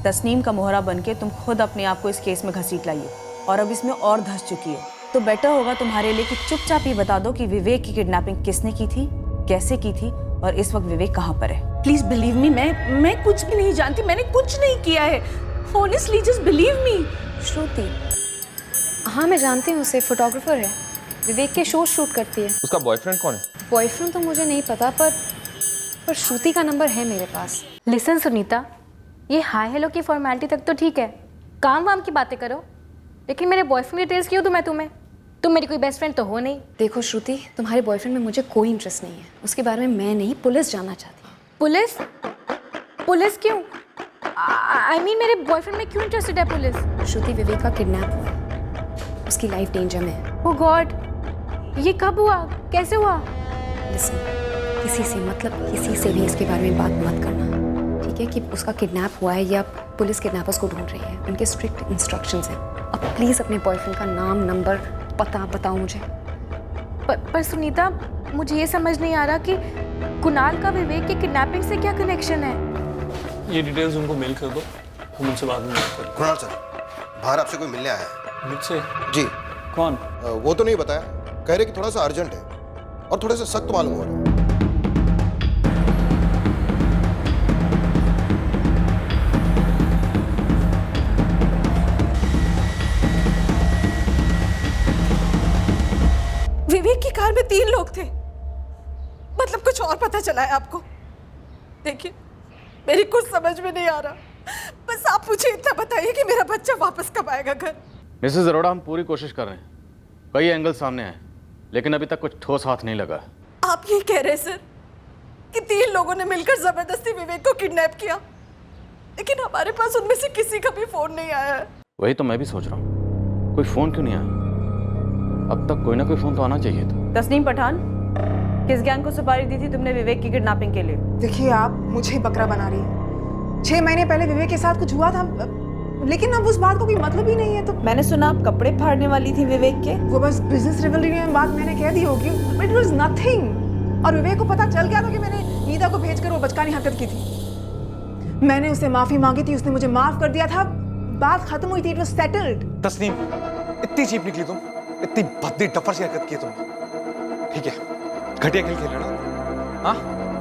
तस्नीम का मोहरा बनके तुम खुद अपने आप को इस केस में घसीट लाइए, और अब इसमें और धंस चुकी है, तो बेटर होगा तुम्हारे लिए कि चुपचाप ही बता दो कि विवेक की किडनैपिंग किसने की थी, कैसे की थी, और इस वक्त विवेक कहाँ पर है। प्लीज बिलीव मी, मैं कुछ भी नहीं जानती, मैंने कुछ नहीं किया है। Honestly just believe me. Shruti, हाँ मैं जानती हूँ, उसे फोटोग्राफर है, विवेक के शो शूट करती है। उसका बॉयफ्रेंड कौन है? बॉयफ्रेंड तो मुझे नहीं पता, पर श्रुति का नंबर है मेरे पास। लिसन सुनीता, ये हाय हेलो की फॉर्मेलिटी तक तो ठीक है, काम वाम की बातें करो, लेकिन मेरे बॉयफ्रेंड डिटेल्स क्यों दूं मैं तुम्हें? तुम मेरी कोई बेस्ट फ्रेंड तो हो नहीं। देखो श्रुति, तुम्हारे बॉयफ्रेंड में मुझे कोई इंटरेस्ट नहीं है, उसके बारे में मैं नहीं, पुलिस जानना चाहती है। पुलिस? पुलिस क्यों? I mean, मेरे बॉयफ्रेंड में क्यों इंटरेस्टेड है पुलिस? श्रुति, विवेक का किडनैप हुआ, उसकी लाइफ डेंजर में है। ओह गॉड, ये कब हुआ, कैसे हुआ? लिसन, किसी से मतलब किसी से भी इसके बारे में बात मत करना, ठीक है? कि उसका किडनैप हुआ है या पुलिस किडनैपर्स को ढूंढ रही है, उनके स्ट्रिक्ट इंस्ट्रक्शंस हैं। अब प्लीज अपने बॉयफ्रेंड का नाम, नंबर, पता बताओ मुझे। पर सुनीता, मुझे ये समझ नहीं आ रहा कि कुणाल का विवेक की किडनैपिंग से क्या कनेक्शन है? ये डिटेल्स उनको मेल कर दो, हम उनसे बाद में बात करें। कुणाल सर, बाहर आपसे कोई मिलने आया है। मुझसे? जी। कौन? वो तो नहीं बताया, कह रहे कि थोड़ा सा अर्जेंट है और थोड़े से सख्त मालूम हो रहा है। विवेक की कार में 3 लोग थे, मतलब कुछ और पता चला है आपको? देखिए, मेरी कुछ समझ में नहीं आ रहा, बस आप मुझे इतना बताइए कि मेरा बच्चा वापस कब आएगा घर। मिसेस अरोड़ा, हम पूरी कोशिश कर रहे हैं, कई एंगल सामने आए, लेकिन अभी तक कुछ ठोस हाथ नहीं लगा। आप ये कह रहे हैं सर कि 3 लोगों ने मिलकर जबरदस्ती विवेक को किडनैप किया, लेकिन हमारे पास उनमें से किसी का भी फोन नहीं आया है। वही तो मैं भी सोच रहा हूँ, कोई फोन क्यों नहीं आया? अब तक कोई ना कोई फोन तो आना चाहिए था। तस्नीम पठान, किस गैंग को सुपारी दी थी तुमने विवेक की किडनैपिंग के लिए? देखिए, आप मुझे बकरा बना रही हैं। 6 महीने पहले विवेक के साथ कुछ हुआ था, लेकिन अब उस बात को कोई मतलब ही नहीं है। तो मैंने सुना आप कपड़े फाड़ने वाली थी विवेक के। वो बस बिजनेस रिवलरी में बात मैंने कह दी होगी, बट इट वाज नथिंग। और विवेक को पता चल गया था कि मैंने नीता को भेजकर वो बचकानी हरकत की थी। मैंने उससे माफी मांगी थी, उसने मुझे माफ कर दिया था, बात खत्म हुई थी, इट वाज सेटल्ड। तस्नीम, इतनी चीप निकली तुम, इतनी भद्दी डफर सी हरकत की तुमने। ठीक है, घटिया खेल खेल रहे ना, हाँ?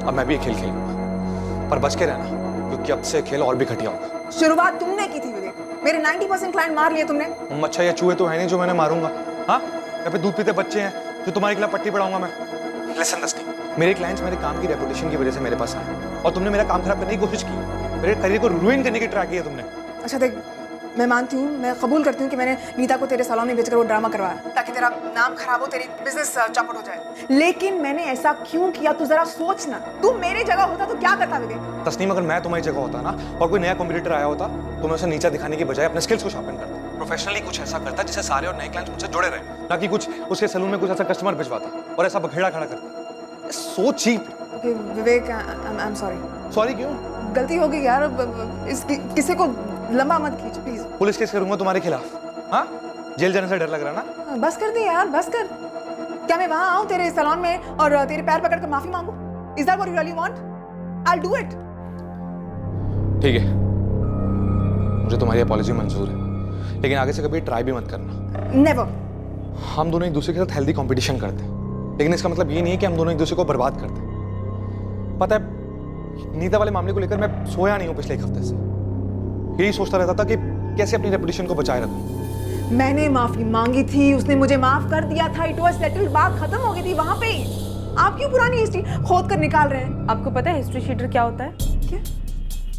अब मैं भी ये खेल खेलूंगा, पर बच के रहना, क्योंकि अब से खेल और भी घटिया होगा। शुरुआत तुमने की थी विवेक, मेरे 90% क्लाइंट मार लिए तुमने। मच्छर या चूहे तो है नहीं जो मैंने मारूंगा, हाँ? या फिर दूध पीते बच्चे हैं जो तुम्हारे खिलाफ पट्टी पढ़ाऊंगा मैं। लिसन तस्नीम, मेरे क्लाइंट्स मेरे काम की रेपुटेशन की वजह से मेरे पास आए, और तुमने मेरा काम खराब करने की कोशिश की, मेरे करियर को रुइन करने की ट्राई की है तुमने। अच्छा देख, मैं मानती हूँ, मैं कबूल करती हूँ कि मैंने नीता को तेरे सैलून में भेजकर वो ड्रामा करवाया ताकि तेरा नाम खराब हो, तेरी बिजनेस चौपट हो जाए। लेकिन मैंने ऐसा क्यों किया, तू जरा सोच ना। तू मेरी जगह होता तो क्या करता विवेक? तस्नीम, अगर मैं तुम्हारी जगह होता ना और कोई नया कॉम्पिटिटर आया होता तो मैं उसे नीचा दिखाने की बजाय अपने स्किल्स को शार्पन करता, प्रोफेशनली कुछ ऐसा करता जिससे सारे और नए क्लाइंट्स मुझसे जुड़े रहे, ना कि कुछ उसके सैलून में कुछ ऐसा कस्टमर भिजवाता और ऐसा बखेड़ा खड़ा करता। So cheap. Vivek, I am sorry. Sorry क्यों? गलती हो गई यार, किसी को लंबा मत खींच प्लीज। पुलिस केस करूंगा तुम्हारे खिलाफ, हाँ? जेल जाने से डर लग रहा ना? बस कर दे यार, बस कर। क्या मैं वहां आऊं तेरे सैलून में और तेरे पैर पकड़कर माफी मांगू? Is that what you really want? I will do it. ठीक है, मुझे तुम्हारी अपॉलॉजी मंजूर है, लेकिन आगे से कभी ट्राई भी मत करना। नेवर। हम दोनों एक दूसरे के साथ हेल्दी कंपटीशन करते हैं, लेकिन इसका मतलब ये नहीं है कि हम दोनों एक दूसरे को बर्बाद करते हैं। पता है, नीता वाले मामले को लेकर मैं सोया नहीं हूं पिछले 1 हफ्ते से। यही सोचता रहता था कि कैसे अपनी रेपुटेशन को बचाए रखूं। मैंने माफी मांगी थी, उसने मुझे माफ कर दिया था, इट वाज सेटल्ड, बात खत्म हो गई थी वहां पे। आप क्यों पुरानी हिस्ट्री खोद कर निकाल रहे हैं? आपको पता है हिस्ट्री शीटर क्या होता है? क्या?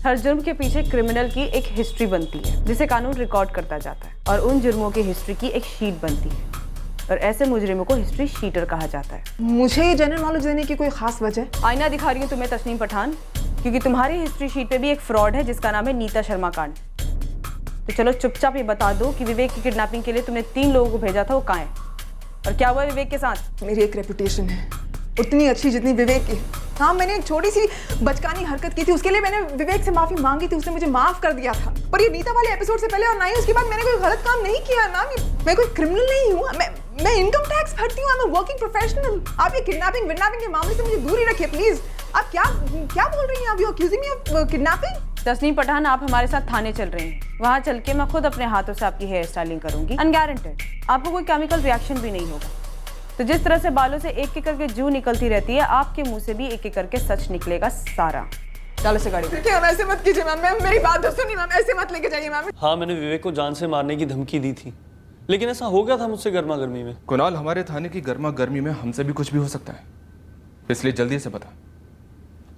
हर जुर्म के पीछे क्रिमिनल की एक हिस्ट्री बनती है जिसे कानून रिकॉर्ड करता जाता है, और उन जुर्मों की हिस्ट्री की एक शीट बनती है, और ऐसे मुजरिमों को हिस्ट्री शीटर कहा जाता है। मुझे जनरल नॉलेज देने की कोई खास वजह? आईना दिखा रही हूँ तुम्हें तस्नीम पठान, क्योंकि तुम्हारी हिस्ट्री शीट पे भी एक फ्रॉड है जिसका नाम है नीता शर्मा कांड। तो चलो चुपचाप ये बता दो कि विवेक की किडनैपिंग के लिए तुमने 3 लोगों को भेजा था, वो कहाँ है और क्या हुआ विवेक के साथ? मेरी एक रेपुटेशन है, उतनी अच्छी जितनी विवेक की। हाँ, मैंने एक छोटी सी बचकानी हरकत की थी, उसके लिए मैंने विवेक से माफी मांगी थी, उसने मुझे माफ कर दिया था। पर ये नीता वाले एपिसोड से पहले और ना ही उसके बाद मैंने कोई गलत काम नहीं किया है मैम। मैं कोई क्रिमिनल नहीं हूँ, मैं इनकम टैक्स भरती हूँ, I am a working professional. आप ये किडनैपिंग विडनैपिंग के मामले से मुझे दूर ही रखिए प्लीज। आप क्या बोल रही हैं? आप you accusing me of kidnapping? Tasneem Pathan, आप हमारे साथ थाने चल रहे हैं, वहाँ चल के मैं खुद अपने हाथों से आपकी हेयर स्टाइलिंग करूंगी, अनगारंटेड। आपको कोई केमिकल रिएक्शन भी नहीं होगा। तो जिस तरह से बालों से एक एक करके जू निकलती रहती है, आपके मुंह से भी एक एक करके सच निकलेगा सारा। चलो से गाड़ी। देखिए, ऐसे मत कीजिए मैम, मेरी बात तो सुनिए मैम, ऐसे मत लेके जाइए मैम। हाँ, मैंने विवेक को जान से मारने की धमकी दी थी, लेकिन ऐसा हो गया था मुझसे गर्मा गर्मी में। कुणाल, हमारे थाने की गर्मा गर्मी में हमसे भी कुछ भी हो सकता है, इसलिए जल्दी से बता,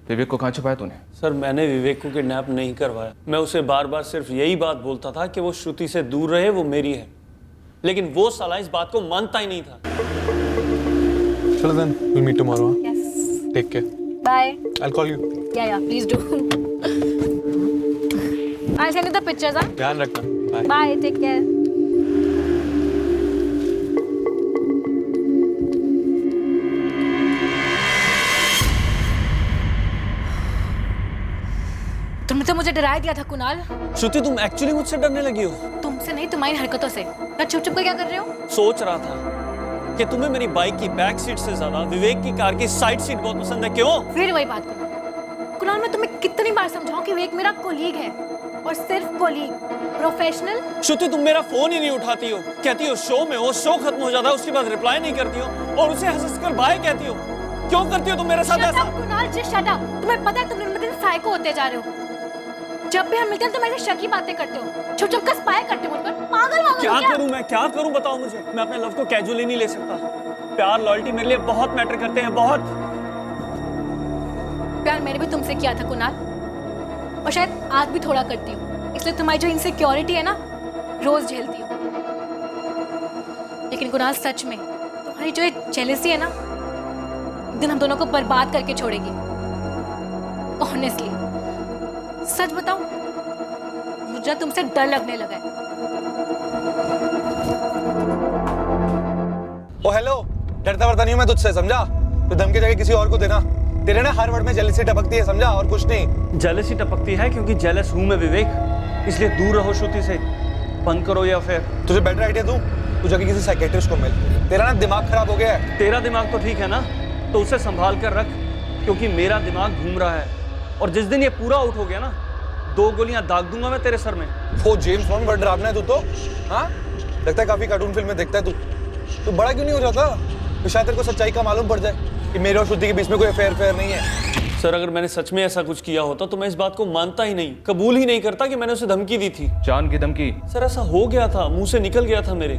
विवेक को कहाँ छुपाया तूने? सर, मैंने विवेक को किडनैप नहीं करवाया। मैं उसे बार बार सिर्फ यही बात बोलता था कि वो श्रुति से दूर रहे, वो मेरी है, लेकिन वो साला इस बात को मानता ही नहीं था। चलो then, we'll meet tomorrow. Yes. Take care. Bye. I'll call you. Yeah, please do. I'll send you the pictures, huh? ध्यान रखना. Bye. Bye, take care. तुमने तो मुझे डरा दिया था कुणाल। श्रुति, तुम एक्चुअली मुझसे डरने लगी हो? तुमसे नहीं, तुम्हारी हरकतों से। मैं चुप चुप कर क्या कर रहे हो? सोच रहा था कि तुम्हें मेरी बाइक की बैक सीट से ज्यादा विवेक की कार की साइड सीट बहुत पसंद है। क्यों? फिर वही बात कुणाल, मैं तुम्हें कितनी बार समझाऊं कि विवेक मेरा कोलीग है, और सिर्फ कोलीग, प्रोफेशनल। श्रुति, तुम मेरा फोन ही नहीं उठाती हो, कहती हो शो में हो, शो खत्म हो जाता है, उसके बाद रिप्लाई नहीं करती हो और उसे हंसकर बाय कहती हो। क्यों करती हो तुम मेरे साथ ऐसा? Kunal, just shut up. तुम्हें पता है तुम दिन ब दिन साइको होते जा रहे हो। जब भी हम मिलते हैं तो मेरे शक की बातें करते हो, छुप छुप कर स्पाई करते हो मुझ पर। पागल हो क्या करूं मैं, क्या करूं बताओ मुझे। मैं अपने लव को कैजुअली नहीं ले सकता। प्यार, लॉयल्टी मेरे लिए बहुत मैटर करते हैं, बहुत। प्यार मैंने भी तुमसे किया था कुणाल, और शायद आज भी थोड़ा करती हूँ, इसलिए तुम्हारी जो इनसिक्योरिटी है ना, रोज झेलती हूँ। लेकिन कुणाल, सच में तुम्हारी जो ये जेलसी है ना, एक दिन हम दोनों को बर्बाद करके छोड़ेगी। ऑनेस्टली सच बताऊं, मुझे तुमसे डर लगने लगा है। ओ हेलो, डरता वरता नहीं हूं मैं तुझसे, समझा? तो धमकी जगह किसी और को देना। तेरे ना हर वर्ड में जेलसी टपकती है, समझा? और कुछ नहीं। जेलसी टपकती है क्योंकि जेलस हूं मैं विवेक, इसलिए दूर रहो श्रुति से। बंद करो या फिर तुझे बेटर आइडिया दूं? तू जाके किसी साइकियाट्रिस्ट को मिल। तेरा ना दिमाग खराब हो गया है। तेरा दिमाग तो ठीक है ना, तो उसे संभाल कर रख, क्योंकि मेरा दिमाग घूम रहा है। और जिस दिन ये पूरा आउट हो गया ना, 2 गोलियां दाग दूंगा मैं तेरे सर में। वो जेम्स बॉन्ड बन डरावना है तू तो, हाँ? लगता है काफी कार्टून फिल्म में देखता है तू। तू बड़ा क्यों नहीं हो जाता? तो शायद तेरे को सच्चाई का मालूम पड़ जाए कि मेरे और श्रुति के बीच में कोई अफेयर नहीं है। सर, अगर मैंने सच में ऐसा कुछ किया होता तो मैं इस बात को मानता ही नहीं, कबूल ही नहीं करता कि मैंने उसे धमकी दी थी। जान की धमकी? सर, ऐसा हो गया था, मुंह से निकल गया था मेरे।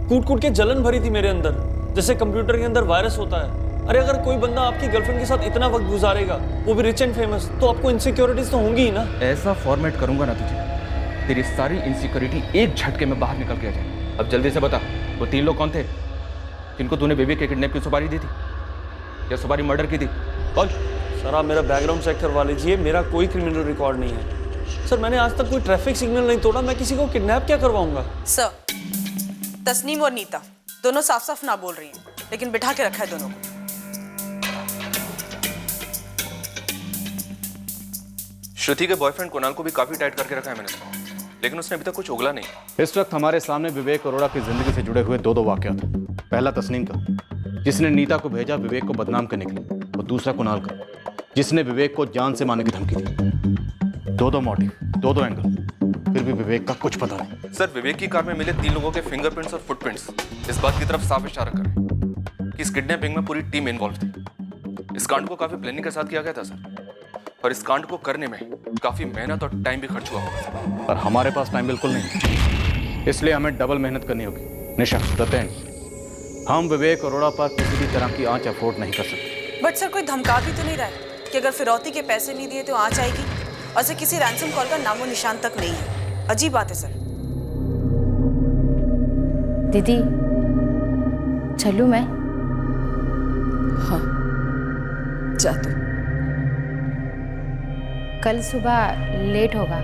कूट कूट के जलन भरी थी मेरे अंदर, जैसे कंप्यूटर के अंदर वायरस होता है। अरे अगर कोई बंदा आपकी गर्लफ्रेंड के साथ इतना वक्त गुजारेगा, वो भी रिच एंड फेमस, तो आपको इनसिक्योरिटीज तो होंगी ही ना। ऐसा फॉर्मेट करूंगा ना तुझे, तेरी सारी इनसिक्योरिटी एक झटके में बाहर निकल के आ जाए। अब जल्दी से बता, वो 3 लोग कौन थे जिनको तूने बेबी के किडनैप की सुपारी दी थी या सुपारी मर्डर की थी? कौन? सर, आप मेरा बैकग्राउंड चेक करवा लीजिए, मेरा कोई क्रिमिनल रिकॉर्ड नहीं है। सर, मैंने आज तक कोई ट्रैफिक सिग्नल नहीं तोड़ा, मैं किसी को किडनैप क्या करवाऊंगा? सर, तस्नीम और नीता दोनों साफ साफ ना बोल रही हैं, लेकिन बिठा के रखा है दोनों को। श्रुति के बॉयफ्रेंड कुणाल को भी काफी टाइट करके रखा है मैंने, लेकिन उसने अभी तक कुछ उगला नहीं। इस वक्त हमारे सामने विवेक अरोड़ा की जिंदगी से जुड़े हुए 2 वाकयात हैं। पहला तस्नीम का, जिसने नीता को भेजा विवेक को बदनाम करने के लिए, और दूसरा कुणाल का, जिसने विवेक को जान से मारने की धमकी दी। 2 मोटिव, 2 एंगल, फिर भी विवेक का कुछ पता नहीं। सर, विवेक की कार में मिले 3 लोगों के फिंगरप्रिंट्स और फुटप्रिंट्स इस बात की तरफ साफ इशारा कर रहे हैं कि इस किडनैपिंग में पूरी टीम इन्वॉल्व थी। इस कांड को काफी प्लानिंग के साथ किया गया था सर, और इस कांड को करने में काफी मेहनत और टाइम भी खर्च हुआ होगा। पर हमारे पास टाइम बिल्कुल नहीं, इसलिए हमें डबल मेहनत करनी होगी। निशा, हम विवेक अरोड़ा पर किसी भी तरह की आंच अफोर्ड नहीं कर सकते। बट सर, कोई धमका भी तो नहीं रहा है कि अगर फिरौती के पैसे नहीं दिए तो आंच आएगी, और सर किसी रैंसम कॉल का नामो निशान तक नहीं है। अजीब बात है सर। दीदी, चलूं मैं? हाँ, जा तू। कल सुबह लेट होगा।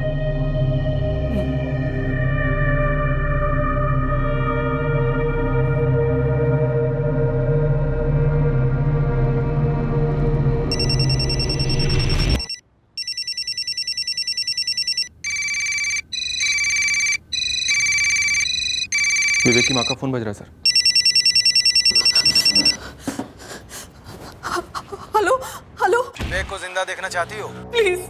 विवेक की माँ का फोन बज रहा है सर। हेलो हेलो, विवेक को जिंदा देखना चाहती हो? प्लीज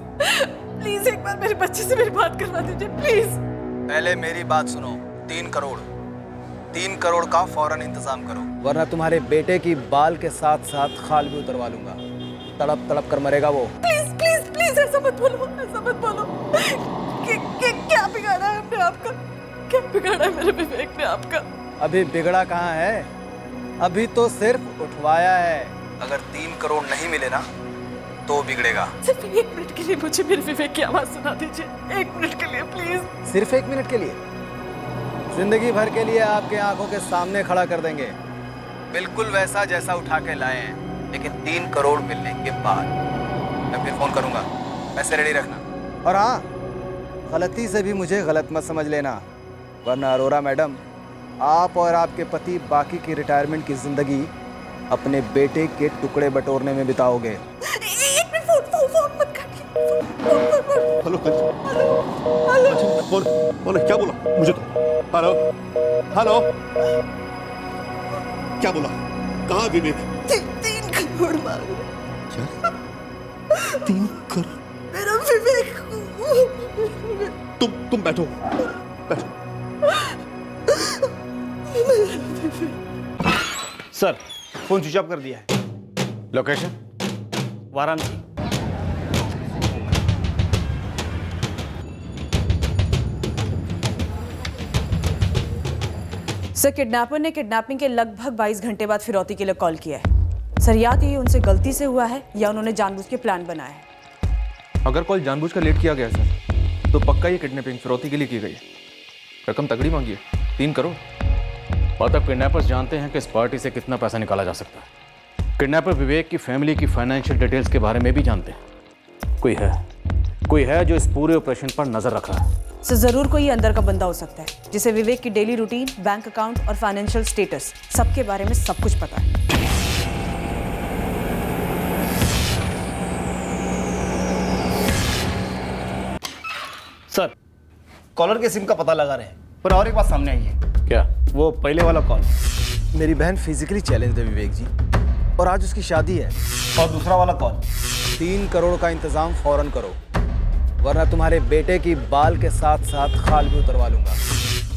प्लीज एक बार मेरे बच्चे से मेरी बात करवा दीजिए प्लीज। पहले मेरी बात सुनो। 3 करोड़ का फौरन इंतजाम करो, वरना तुम्हारे बेटे की बाल के साथ साथ खाल भी उतरवा लूंगा। तड़प तड़प कर मरेगा वो। प्लीज प्लीज प्लीज, ऐसा मत बोलो, ऐसा मत बोलो। क्या बिगाड़ा है हमने आपका? क्या बिगाड़ा है मेरे विवेक ने आपका? अभी बिगड़ा कहाँ है, अभी तो सिर्फ उठवाया है। अगर 3 करोड़ नहीं मिले ना तो बिगड़ेगा। सिर्फ 1 मिनट के लिए मुझे मेरे विवेक की आवाज सुना दीजिए, 1 मिनट के लिए प्लीज। सिर्फ 1 मिनट के लिए? जिंदगी भर के लिए आपके आंखों के सामने खड़ा कर देंगे, बिल्कुल वैसा जैसा उठा के लाए हैं, लेकिन 3 करोड़ मिलने के बाद मैं फिर फोन करूंगा। पैसे रेडी रखना। और हाँ, गलती से भी मुझे गलत मत समझ लेना, वरना अरोरा मैडम, आप और आपके पति बाकी की रिटायरमेंट की जिंदगी अपने बेटे के टुकड़े बटोरने में बिताओगे। एक मिनट, फोन मत काटिए। हेलो बोलो, क्या बोला मुझे तो? हेलो हेलो, क्या बोला? कहाँ विवेक? 3 करोड़ मांग। क्या? 3 करोड़? मेरा विवेक तुम बैठो। सर फोन स्विच ऑफ कर दिया है। लोकेशन? वाराणसी। सर किडनैपर ने किडनैपिंग के लगभग 22 घंटे बाद फिरौती के लिए कॉल किया है। सर या तो ये उनसे गलती से हुआ है या उन्होंने जानबूझ के प्लान बनाया है। अगर कॉल जानबूझ कर लेट किया गया सर, तो पक्का ये किडनैपिंग फिरौती के लिए की गई है। रकम तगड़ी मांगी है, 3 करोड़। और तब किडनैपर्स जानते हैं कि इस पार्टी से कितना पैसा निकाला जा सकता है। किडनैपर विवेक की फैमिली की फाइनेंशियल डिटेल्स के बारे में भी जानते हैं। कोई है जो इस पूरे ऑपरेशन पर नजर रख रहा है। सर जरूर कोई अंदर का बंदा हो सकता है जिसे विवेक की डेली रूटीन, बैंक अकाउंट और फाइनेंशियल स्टेटस सबके बारे में सब कुछ पता है। सर कॉलर के सिम का पता लगा रहे हैं, पर और एक बात सामने आई है। क्या? वो पहले वाला कॉल। मेरी बहन फिजिकली चैलेंज है विवेक जी, और आज उसकी शादी है। और दूसरा वाला कॉल, 3 करोड़ का इंतजाम फौरन करो, वरना तुम्हारे बेटे की बाल के साथ साथ खाल भी उतरवा लूंगा।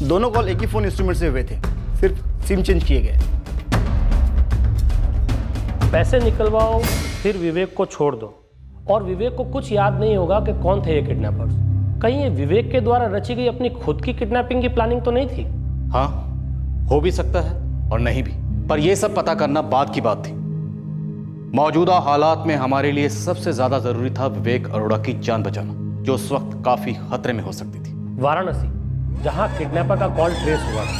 दोनों कॉल एक ही फोन इंस्ट्रूमेंट से हुए थे, सिर्फ सिम चेंज किए गए। पैसे निकलवाओ, फिर विवेक को छोड़ दो, और विवेक को कुछ याद नहीं होगा कि कौन थे ये किडनैपर्स। कहीं ये विवेक के द्वारा रची गई अपनी खुद की किडनैपिंग की प्लानिंग तो नहीं थी? हाँ, हो भी सकता है और नहीं भी, पर यह सब पता करना बाद की बात थी। मौजूदा हालात में हमारे लिए सबसे ज्यादा जरूरी था विवेक अरोड़ा की जान बचाना, जो उस वक्त काफी खतरे में हो सकती थी। वाराणसी, जहां किडनैपर का कॉल ट्रेस हुआ था,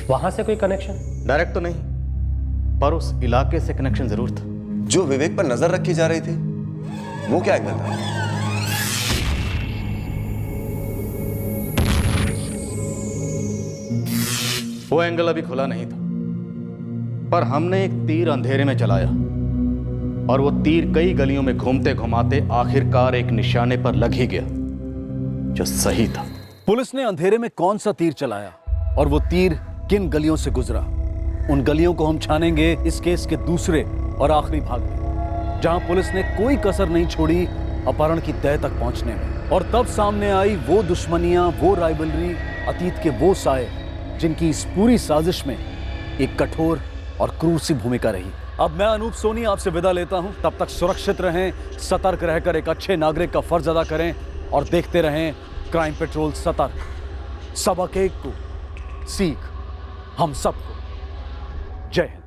वहां से कोई कनेक्शन? डायरेक्ट तो नहीं, पर उस इलाके से कनेक्शन जरूर था। जो विवेक पर नजर रखी जा रही थी, वो क्या एंगल था? वो एंगल अभी खुला नहीं था, पर हमने एक तीर अंधेरे में चलाया, और वो तीर कई गलियों में घूमते घुमाते आखिरकार एक निशाने पर लग ही गया, जो सही था। पुलिस ने अंधेरे में कौन सा तीर चलाया और वो तीर किन गलियों से गुजरा, उन गलियों को हम छानेंगे इस केस के दूसरे और आखिरी भाग में, जहां पुलिस ने कोई कसर नहीं छोड़ी अपहरण की तह तक पहुंचने में। और तब सामने आई वो दुश्मनियां, वो राइवलरी, अतीत के वो साए जिनकी इस पूरी साजिश में एक कठोर और क्रूर सी भूमिका रही। अब मैं अनूप सोनी आपसे विदा लेता हूं। तब तक सुरक्षित रहें, सतर्क रहकर एक अच्छे नागरिक का फर्ज अदा करें और देखते रहें क्राइम पेट्रोल सतर्क। सबक एक को, सीख हम सबको। जय हिंद।